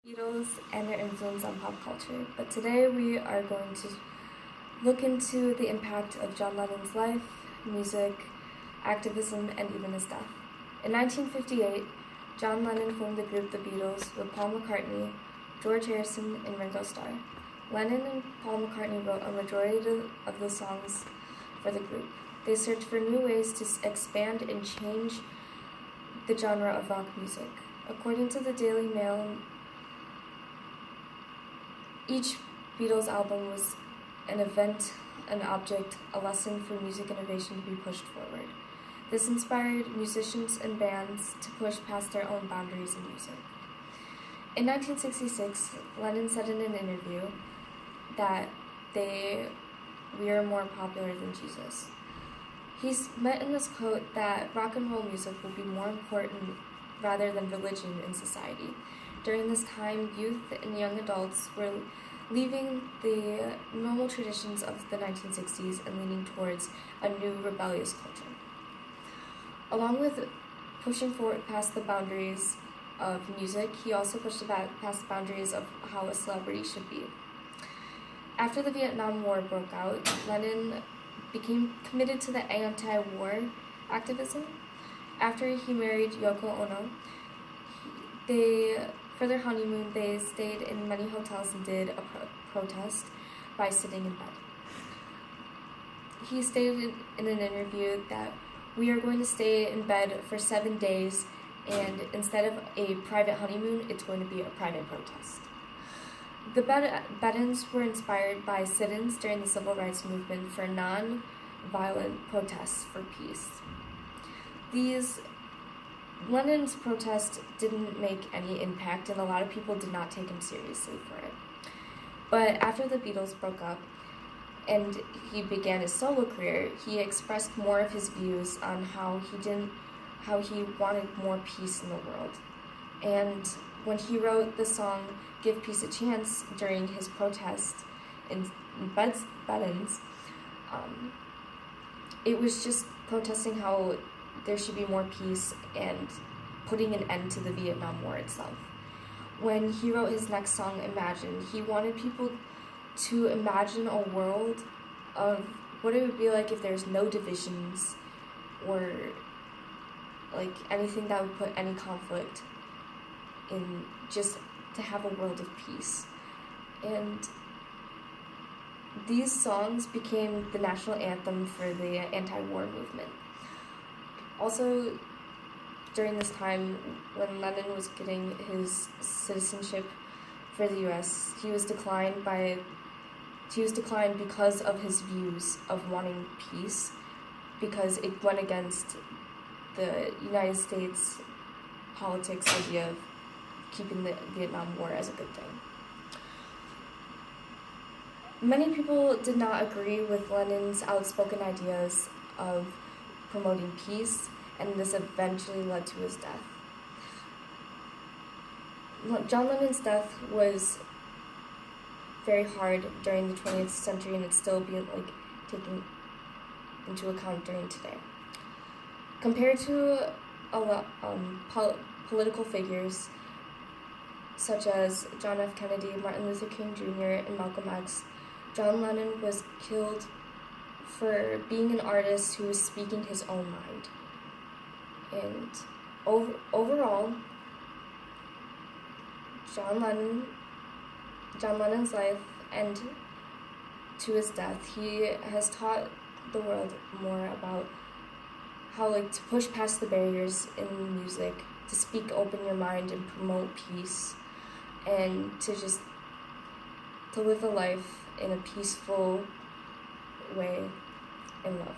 Beatles and their influence on pop culture, but today we are going to look into the impact of John Lennon's life, music, activism, and even his death. In 1958, John Lennon formed the group The Beatles with Paul McCartney, George Harrison, and Ringo Starr. Lennon and Paul McCartney wrote a majority of the songs for the group. They searched for new ways to expand and change the genre of rock music. According to the Daily Mail, each Beatles album was an event, an object, a lesson for music innovation to be pushed forward. This inspired musicians and bands to push past their own boundaries in music. In 1966, Lennon said in an interview that we are more popular than Jesus. He meant in this quote that rock and roll music will be more important rather than religion in society. During this time, youth and young adults were leaving the normal traditions of the 1960s and leaning towards a new rebellious culture. Along with pushing forward past the boundaries of music, he also pushed past the boundaries of how a celebrity should be. After the Vietnam War broke out, Lennon became committed to the anti-war activism. After he married Yoko Ono, for their honeymoon, they stayed in many hotels and did a protest by sitting in bed. He stated in an interview that we are going to stay in bed for 7 days, and instead of a private honeymoon, it's going to be a private protest. The bed-ins were inspired by sit-ins during the civil rights movement for non-violent protests for peace. Lennon's protest didn't make any impact, and a lot of people did not take him seriously for it. But after the Beatles broke up and he began his solo career, he expressed more of his views on how he wanted more peace in the world. And when he wrote the song "Give Peace a Chance" during his protest in bed-ins, it was just protesting how there should be more peace and putting an end to the Vietnam War itself. When he wrote his next song, "Imagine," he wanted people to imagine a world of what it would be like if there's no divisions or like anything that would put any conflict in, just to have a world of peace. And these songs became the national anthem for the anti-war movement. Also, during this time, when Lennon was getting his citizenship for the U.S., he was declined because of his views of wanting peace, because it went against the United States politics idea of keeping the Vietnam War as a good thing. Many people did not agree with Lennon's outspoken ideas of promoting peace, and this eventually led to his death. John Lennon's death was very hard during the 20th century, and it's still being taken into account during today. Compared to a lot political figures such as John F. Kennedy, Martin Luther King Jr., and Malcolm X, John Lennon was killed for being an artist who was speaking his own mind. And overall, John Lennon's life and to his death, he has taught the world more about how to push past the barriers in music, to speak open your mind and promote peace, and to live a life in a peaceful way in love.